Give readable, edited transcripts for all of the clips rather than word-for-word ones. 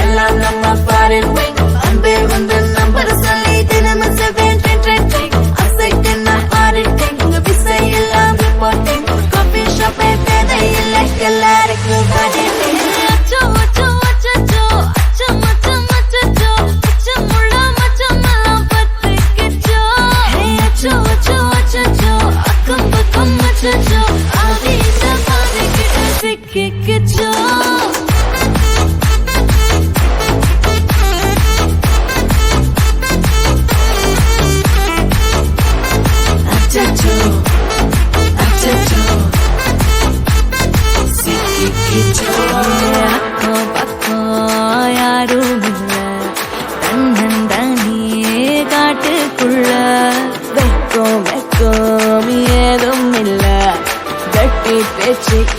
எல்லாம் நம்ம foreign wing அன்பே வந்து நம்பர் சொல்லி தினமும் 7 ட்ரெண்டிங் அசைக்கு நான் ஆடிட்டிங் உங்க விசை எல்லாம் ரிப்போர்ட்டிங் காஃபி ஷாப்பே தேவை இல்லை எல்லாருக்கும் பாடிட்டிங் அச்சோ அச்சோ அச்சோ அச்சோ மச்சம் அச்சோ அச்சமுள்ள மச்சமெல்லாம் பத்திக்கிச்சோ அச்சோ அச்சோ அச்சோ அக்கம் பக்கம் அச்சோ ஆதிட்ட பாதிக்கிட்ட சிக்கிக்கிச்சோ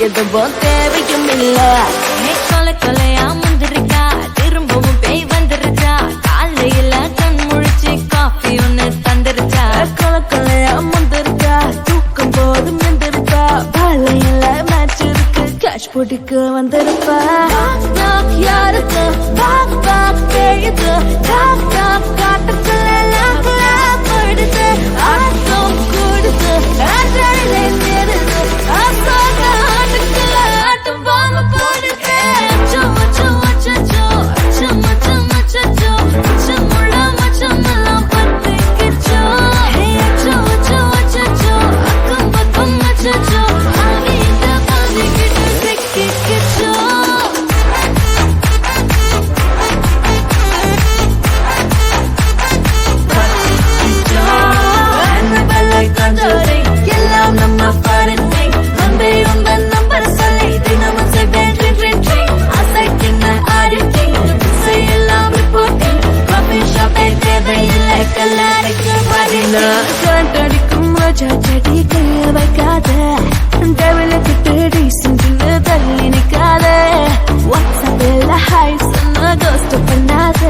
எதுவும் தேவையும் இல்ல கொலை கொலையா முந்திருக்கா திரும்பவும் பேய் வந்துருச்சா காலையில கண் முழிச்சு காஃபி ஒண்ணு தந்துருச்சா கொலை கொலையா முந்திருக்கா தூக்கும் போது முந்திருக்கா பாலையில மேட்ச் இருக்கு கேஷ் போட்டுக்கு வந்திருப்பா யாருக்கு பாக் பாக் கேயுது டாக் டாக் காட்டுக்குள்ள லாக் படுது ஆட்டம் கூடுது ஆட்டாடிலே நேருது ஆசாக ஆட்டுக்குள்ள ஆட்டம் பாம்பு போடுது அச்சோ அச்சோ அச்சோ அச்சம் அச்சம் அச்சோ அச்சமுள்ள மச்சமெல்லாம் பத்திக்கிச்சோ அச்சோ அச்சோ அச்சோ அக்கம் பக்கம் அச்சோ ஆகிட்ட பாதிக்கிட்டு சிக்கிக்கிச்சோ எல்லாம் நம்ம ஃபாரின் விங் அன்பே உங்கள் நம்பர் சொல்லி தினமும் 7 ட்ரெண்டிங் அசைக்கு நான் ஆடிட்டிங் விசை எல்லாம் ரிப்போர்ட்டிங் காஃபி ஷாப்பே தேவை இல்லை எல்லாருக்கும் பாடிட்டிங் கண்டடிக்கும் ரோஜா செடி கைய வைக்காத டெவல கிட்ட டீசன்ட்னு தள்ளி நிக்காத வாட்ஸ்அப்ல ஹாய் சொன்ன கோஸ்ட் பண்ணாத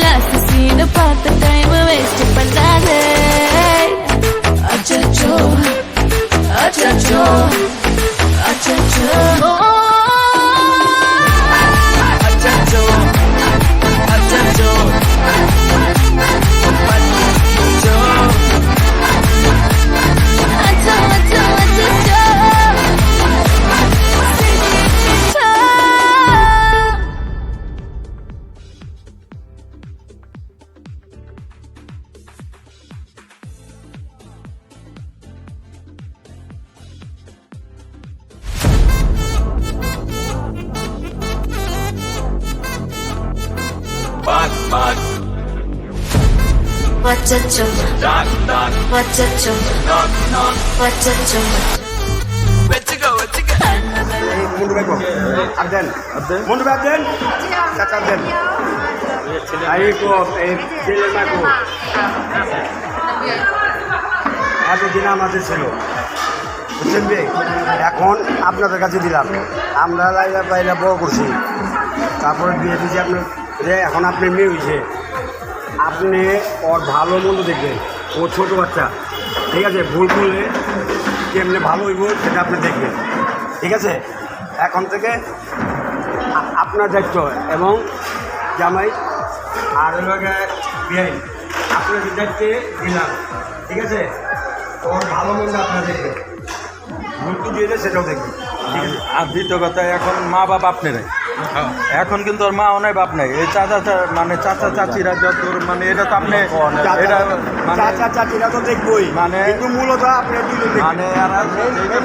லாஸ்ட் சீனை பார்த்த டைம் வேஸ்ட் பண்ணாத அச்சச்சோ அச்சச்சோ அச்சச்சோ அச்சச்சோ அச்சச்சோ Wachacho, wachacho, wachacho. Where'd you go? Mundu beko, Abden, Mundu Abden, Kak Abden. Ayo jele mako. এতদিন আমাদের ছিল বুঝছেন ভাই, এখন আপনাদের কাছে দিলাম। আমরা লাইলা পাইলা বড় করছি, তারপরে বিয়ে দিয়েছি আপনার। এখন আপনি মেয়ে হয়েছে, আপনি ওর ভালো মন্দ দেখবেন। ও ছোটো বাচ্চা, ঠিক আছে, ভুল করলে কেমনে ভালো হইব সেটা আপনি দেখবেন, ঠিক আছে। এখন থেকে আপনার দায়িত্ব এবং জামাই আর বিয়ে আপনার দায়িত্বে দিলাম, ঠিক আছে। ওর ভালো মন্দ আপনার দেখবেন, ভুল তো দিয়ে দেয় সেটাও দেখবেন, ঠিক আছে। আর দ্বিতীয় কথা, এখন মা বাপ আপনারাই, এখন কিন্তু ওর মা নাই বাপ নাই। এই চাচা মানে চাচা চাচিরা যত মানে এটা তো আপনি এটা মানে চাচা চাচিরা তো দেখবই, মানে কিন্তু মূলত আপনি মানে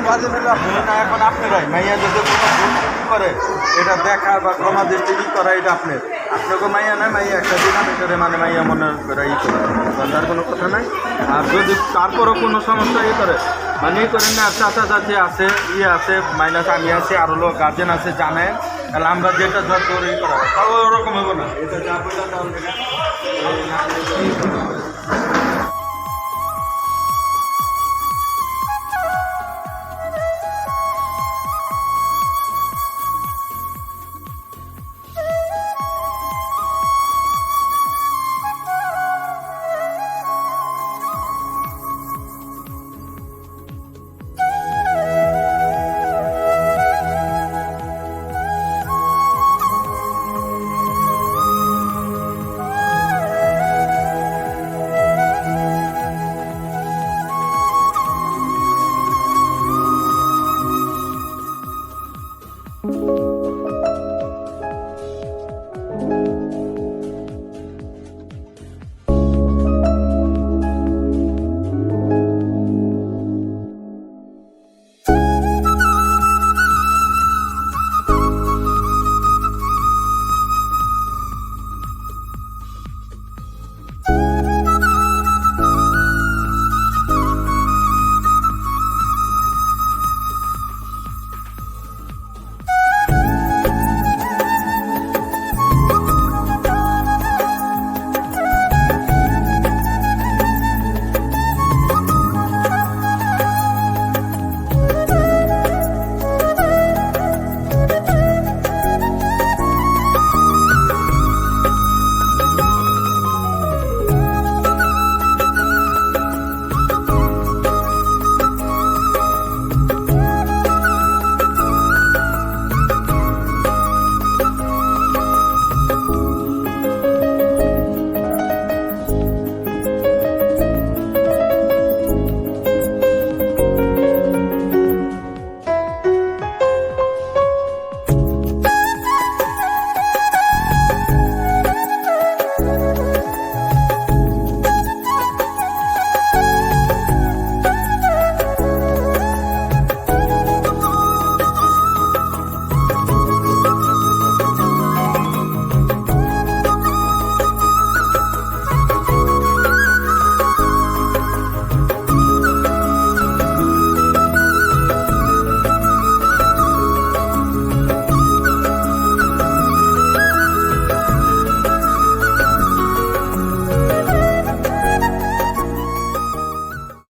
কাজে না। এখন আপনারাই মাইয়া যদি কোনো ভুল করে এটা দেখা বা ক্ষমা দৃষ্টি করা, এটা আপনার আপনাকে মাইয়া নাই, মাইয়া একটা দিলাম এটারে মানে মাইয়া মনে করে ই করে, তার কোনো কথা নাই। আর যদি তারপরও কোনো সমস্যা ই করে মানে ই করেন না, চাচা চাচি আছে, ইয়ে আছে, মাইনাস আমি আছে, আরও লোক গার্জেন আছে, জানে, তাহলে আমরা যেটা যত ই করা তাও ওরকম হবো না। এটা যা বললাম